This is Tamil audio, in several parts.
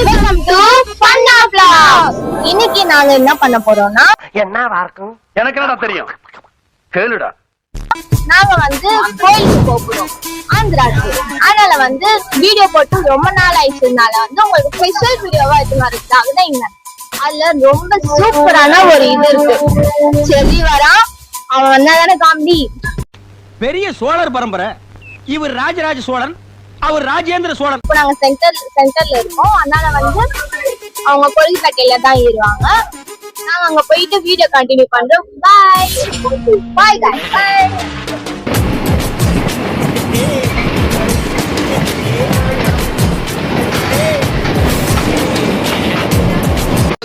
வெல்கம் டு ஃபன்னா vlogs. இன்னைக்கு நாங்க என்ன பண்ண போறோம்னா என்னவா இருக்கும் எனக்கு என்னடா தெரியும் கேளுடா. நாங்க கோயிலுக்கு போறோம் ஆந்திராக்கு. அதனால வீடியோ போட்டு ரொம்ப நாள் ஆயிடுச்சுனால உங்களுக்கு ஸ்பெஷல் வீடியோவா எடுத்துனாருக்காக தான் இங்க. அதுல ரொம்ப சூப்பரான ஒரு இது இருக்கு. செல்வி வரா, அவன் வந்தாதானே காமெடி. பெரிய சோழர் பரம்பரை. இவர் ராஜராஜ சோழன், அவர் ராஜேந்திர சோழன். இப்போ நாங்க சென்டர்ல இருக்கோம். அதனால அவங்க கொல்கட்டையில தான் ஏறுவாங்க. நாங்க அங்க போயிட்டு வீடியோ கண்டினியூ பண்றோம். பாய் பாய் गाइस பாய்.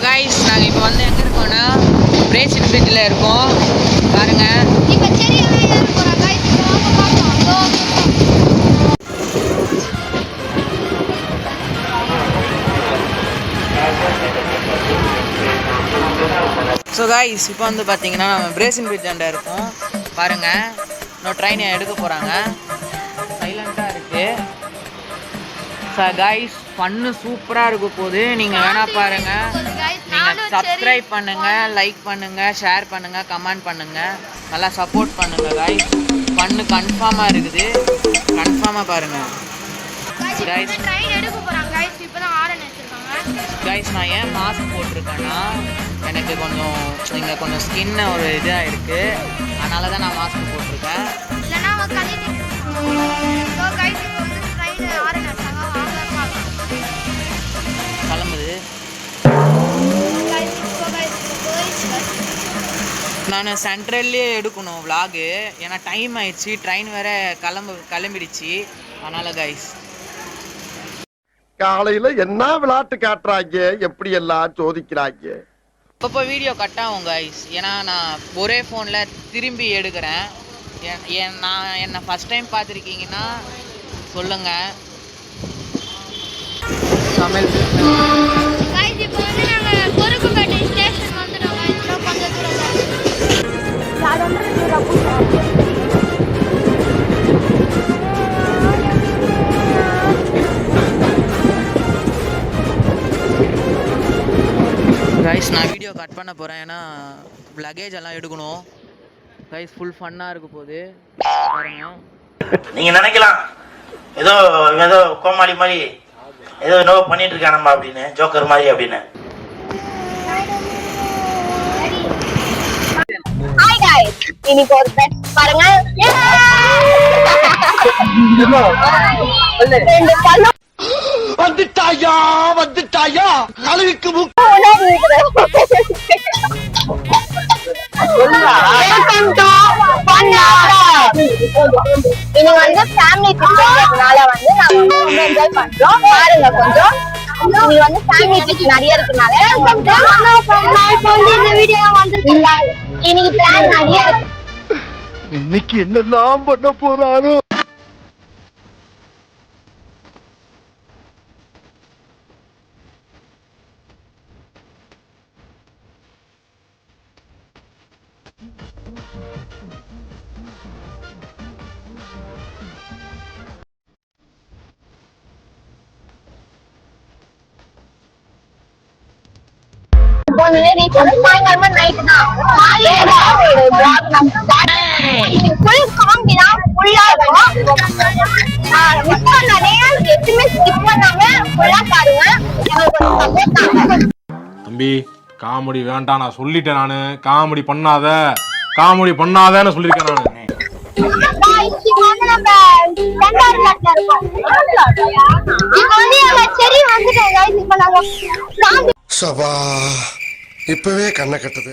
गाइस நாங்க இப்போ எங்க இருக்கோம்னா பிரேசில் பீச்ல இருக்கோம். பாருங்க இப்போ சரி ஏற போறோம் गाइस. வாங்க பாப்போம். ஸோ காய்ஸ் இப்போ பார்த்தீங்கன்னா நம்ம பிரேசில் பீச் ஆண்ட இருக்கோம். பாருங்க இன்னும் ட்ரெயின் எடுக்க போகிறாங்க. சைலண்ட்டாக இருக்குது. ஸோ காய்ஸ் ஃபன்னு சூப்பராக இருக்க போகுது. நீங்கள் வேணா பாருங்கள். நீங்கள் சப்ஸ்கிரைப் பண்ணுங்கள், லைக் பண்ணுங்கள், ஷேர் பண்ணுங்கள், கமெண்ட் பண்ணுங்கள், நல்லா சப்போர்ட் பண்ணுங்கள் காய்ஸ். ஃபன்னு கன்ஃபார்மாக இருக்குது. கன்ஃபார்மாக பாருங்கள் காய்ஸ். கைஸ் நான் ஏன் மாஸ்க் போட்டிருக்கேன்னா எனக்கு கொஞ்சம் ஸ்கின் ஒரு இதாக இருக்குது. அதனால தான் நான் மாஸ்க் போட்டிருக்கேன். கிளம்புது. நான் சென்ட்ரல்லே எடுக்கணும் விலாகு. ஏன்னா டைம் ஆயிடுச்சு. ட்ரெயின் வேறு கிளம்பிடுச்சு. அதனால் கைஸ் காலையில என்ன விளையாட்டு காட்டுறாங்க, எப்படி எல்லாம் சோதிக்கிறாங்க. இப்போ வீடியோ கட் ஆகும் கைஸ். ஏன்னா நான் ஒரே ஃபோனில் திரும்பி எடுக்கிறேன். நான் என்னை ஃபஸ்ட் டைம் பார்த்துருக்கீங்கன்னா சொல்லுங்கள். சமையல் கைஸ் நான் வீடியோ கட் பண்ண போகிறேன். ஏன்னா லக்கேஜ் எல்லாம் எடுக்கணும் கைஸ். ஃபுல் ஃபன்னாக இருக்க போகுது பாருங்க. நீங்கள் நினைக்கலாம் ஏதோ ஏதோ கோமாளி மாதிரி ஏதோ நோ பண்ணிட்டு இருக்கானம்மா அப்படின்னு, ஜோக்கர் மாதிரி அப்படின்னு. ஹாய் गाइस, இன்னைக்கு ஒரு பெட் பாருங்க. ரெண்டு பல்லு வந்துட்டாயா கழுவிக்கு இது ஃபேமிலி ட்ரிப்னால நாங்க என்ஜாய் பண்றோம். பாருங்க கொஞ்சம். இது ஃபேமிலி ட்ரிப் நிறைய இருக்கனால இந்த வீடியோ இன்னைக்கு பிளான் நிறைய இருக்கு. இன்னைக்கு என்னெல்லாம் பண்ண போறாரோ. தம்பி காமெடி வேண்டாம், நான் சொல்லிட்டேன். நானு காமெடி பண்ணாதன்னு சொல்லியிருக்கேன் நானு. சபா இப்பவே கண்ணை கட்டுது.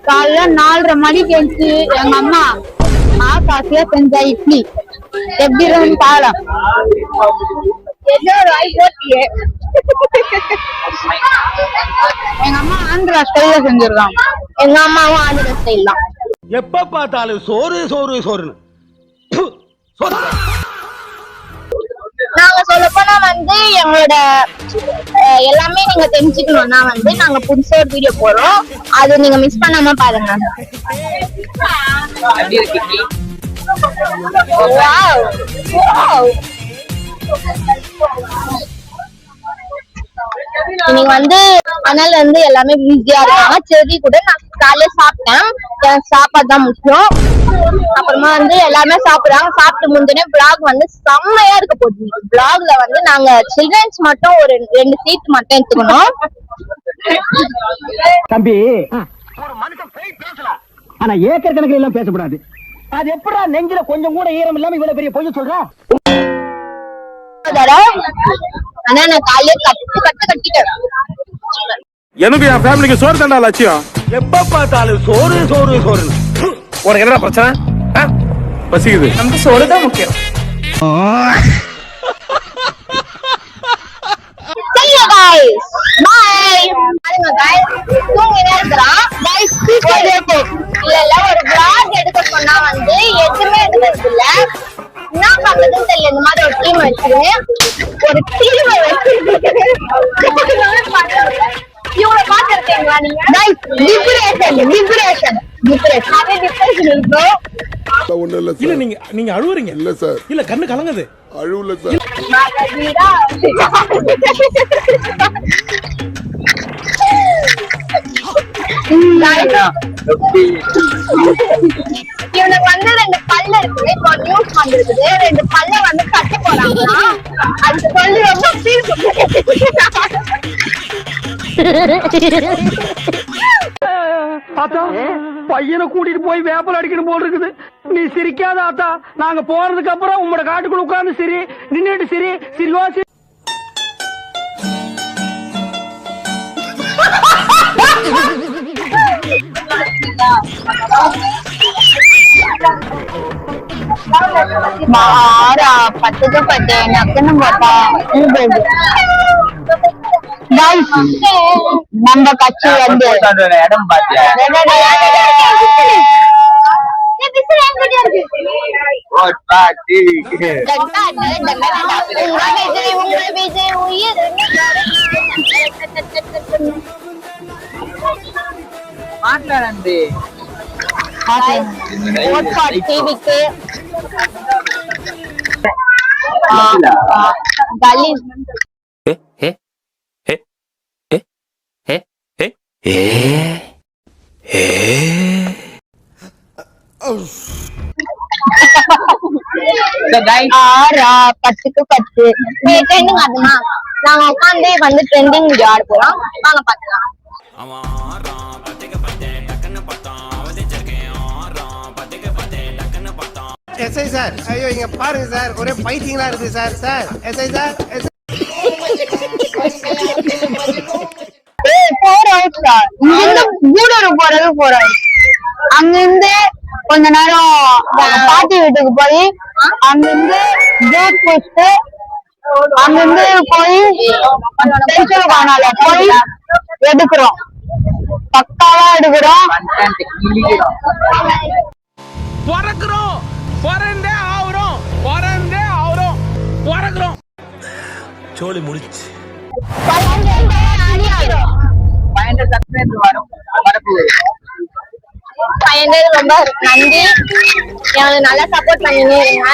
காலைல 4:30 மணிக்கு எழுந்து எங்க அம்மா ஆகாசியா செஞ்ச இட்லி எப்படி இருந்து பாலம் எங்க அம்மா ஆந்திரா ஸ்டைல்ல செஞ்சிருக்காங்க. எங்க அம்மாவும் ஆந்திரா ஸ்டைல் தான். எப்ப பார்த்தாலும் சோறு சோறு சோறுன்னு. நாங்க சொல்ல போனா வந்து எங்களோட எல்லாமே நீங்க தெரிஞ்சுக்கணும்னா வந்து நாங்க புதுசா ஒரு வீடியோ போடுறோம், அது நீங்க மிஸ் பண்ணாம பாருங்க. Wow. Wow. இன்னைக்கு வந்து அதனால வந்து எல்லாமே பிஸியா இருக்காங்க. சரி கூட நான் காலையில சாப்பிட்டேன், எனக்கு சாப்பாடு தான் முக்கியம். அப்புறமா வந்து எல்லாமே சாப்பிடுறாங்க. சாப்பிட்டு முடிஞ்சோடனே vlog வந்து செம்மையா இருக்க போகுது. vlogல வந்து நாங்க சில்ட்ரன்ஸ் மட்டும் ஒரு 2 சீட் மட்டும் எடுத்துக்கணும். தம்பி ஒரு மனுஷன் போய் பேசலாம், ஆனா ஏக்கர் கணக்கில் எல்லாம் பேசக்கூடாது. அது எப்படா நெஞ்சில கொஞ்சம் கூட ஈரம் இல்லாம இவ்வளவு பெரிய பொய்ய சொல்ற? ஆனா நான் காலையில கட்டிட்டேன். எனக்கு என் ஃபேமிலிக்கு சோறு தண்டா லட்சியம். எப்ப பார்த்தாலும் சோறு சோறு சோறு. உனக்கு என்னடா பிரச்சனை? பசிக்குது. நமக்கு சோறு தான் முக்கியம். See you guys. Bye. பாருங்க guys, தூங்கினே இருக்கிறான். Guys, இல்ல ஒரு vlog எடுக்க சொன்னா வந்து எதுவுமே எடுக்கிறது இல்ல. என்ன பண்றதுன்னு தெரியல. இந்த மாதிரி ஒரு டீம் வச்சிருக்கேன், ஒரு டீம் இவங்களை பாத்துருக்கீங்களா நீங்க? Guys, டிப்ரெஷன் இருக்கும். ஒண்ணும் இல்ல இல்ல சார். நீங்க அழுவுறீங்க. இல்ல சார், இல்ல கண்ணு கலங்குது. அழுவல சார். இவனுக்கு வந்து 2 பல்லு இருக்குது. இப்போ நியூஸ் வந்திருக்குது, 2 பல்ல வந்து கட்ட போறாங்கன்னா அது சொல்லி ரொம்ப ஆத்தா பையனை கூட்டிட்டு போய் வேப்பல் அடிக்கணும் போல் இருக்குது. நீ சிரிக்காத ஆத்தா. நாங்க போறதுக்கு அப்புறம் உங்களோட காட்டுக்குள்ள உட்கார்ந்து சரி நின்னுட்டு சரி சிரிவா சரி. மாறா 10க்கு 10 நக்குன்னு போட்டா நம்ம கட்சி வந்து இடம் பாத்தியா? டிவிக்கு ஆறா 10க்கு 10 ட்ரெண்டிங் ஆகுமா? நாங்க உட்காந்து வந்து ட்ரெண்டிங் வீடியோ ஆட போறோம், வாங்க பாக்கலாம். எஸ்ஐ சார், ஐயோ இங்க பாருங்க சார், ஒரே பைத்தியங்களா இருக்கு சார். சார் எஸ்ஐ சார், இங்கிருந்து கூடூர் போறது போறோம். அங்கிருந்து கொஞ்ச நேரம் பாட்டி வீட்டுக்கு போய் அங்கிருந்து ஜூஸ் குடிச்சுட்டு அங்கிருந்து போய் பென்சில் காணால போய் எடுக்கிறோம். பக்காவா எடுக்கிறோம். பிறக்கிறோம், பிறந்தே ஆகுறோம், பிறந்தே ஆகுறோம், பிறக்கிறோம். சோலி முடிச்சு. ரொம்ப நன்றி, எனக்கு நல்லா சப்போர்ட் பண்ணினே இருங்க.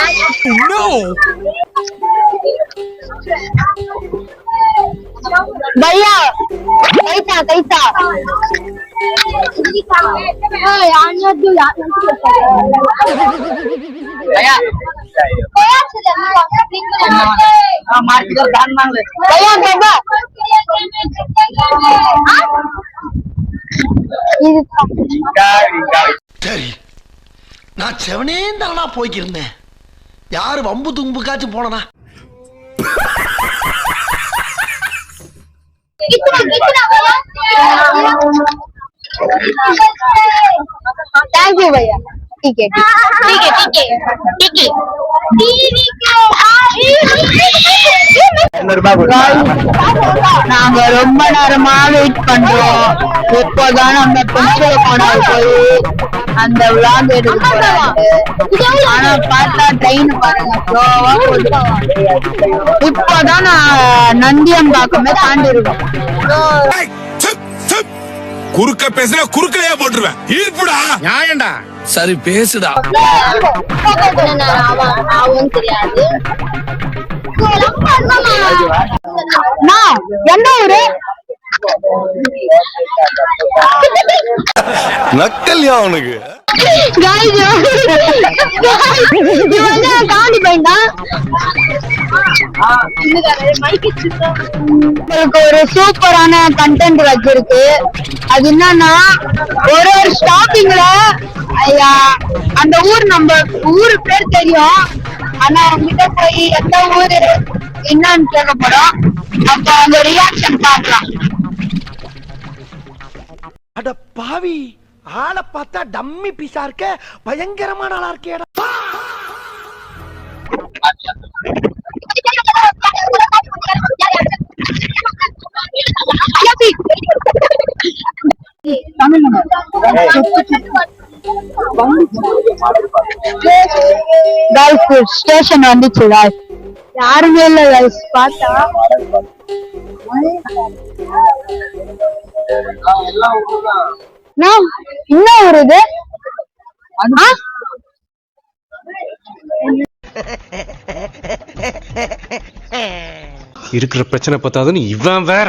भैया कैसा कैसा भैया சரி, நான் செவனே தானா போய்க்கிருந்தேன். யாரு வம்பு தும்புக்காச்சும் போனா? थैंक यू भैया. ठीक है ठीक है ठीक है ठीक है நாங்க ரொம்ப நேரமா வெயிட் பண்றோம். எப்போதான் நம்ம பென்சில் காணாம போய் அந்த vlog எடுக்க போறாங்க. ஆனா பார்த்தா ட்ரெயின் பாருங்க ஸ்லோவா போகுது. இப்போதான் நான் நந்தியம்பாக்கமே தாண்டி இருக்கோம். குறுக்க பேசுனா குறுக்கலையா போட்டுருவேன். ஈர்ப்புடா நியாயம்டா. சரி பேசுடா. ஆகும் தெரியாது. என்ன ஊரு? நக்கல்யா அவனுக்கு காமெடி பையன்டா. உங்களுக்கு ஒரு சூப்பரான கண்டென்ட் வச்சிருக்கு. அது என்னன்னா ஒரு ஸ்டாப்பிங்ல அந்த ஊர் நம்ம ஊரு பேர் தெரியும். ஆனா அவங்கிட்ட போய் எந்த ஊரு என்னன்னு கேட்க போறோம். அப்ப அந்த ரியாக்ஷன் பார்க்கலாம். அட பாவி, ஆளை பார்த்தா டம்மி பீஸா இருக்க, பயங்கரமான ஆளா இருக்கேடா. ஸ்டேஷன் வந்துச்சு. யாருமே இல்ல guys. பார்த்தா என்ன ஊரு இது? இருக்கிற பிரச்சனை பத்தாதுன்னு இவன் வேற.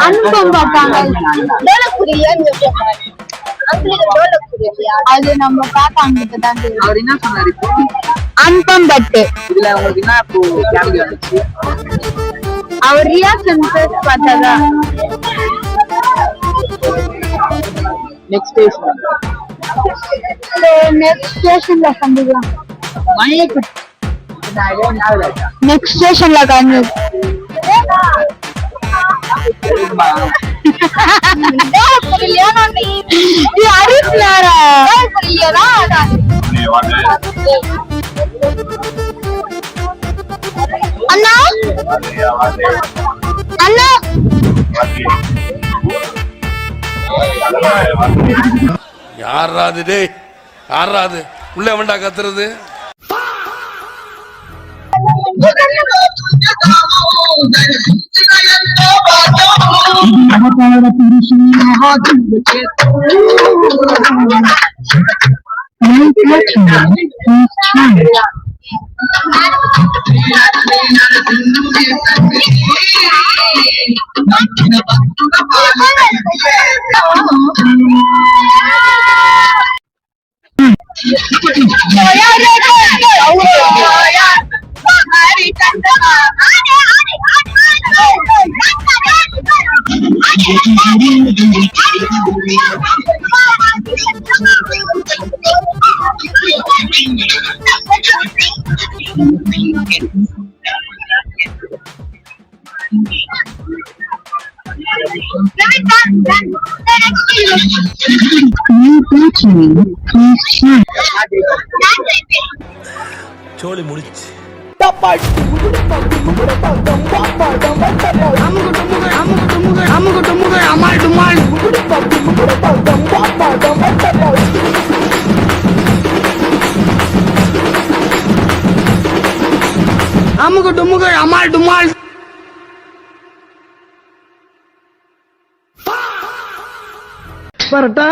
அனுபவம் பார்ப்பாங்க. அது நம்ம பார்த்தாங்க தான். அவர் என்ன சொன்னாரு இப்போ? அன்பம் பட்டு இதுல உங்களுக்கு என்ன இப்போ கேள்வி வந்துச்சு? அவர் ரியாக்ஷன் பார்த்ததா. Next station. நெக்ஸ்ட் ஸ்டேஷன்ல சந்திக்கலாம். நெக்ஸ்ட் ஸ்டேஷன்ல காணு. அண்ணா அண்ணா யாராது டேய், யாராது உள்ள வேண்டா கத்துறது. சோலி முடிச்சு. அமுகு டுமுகு அமால் டுமால். வரட்டா.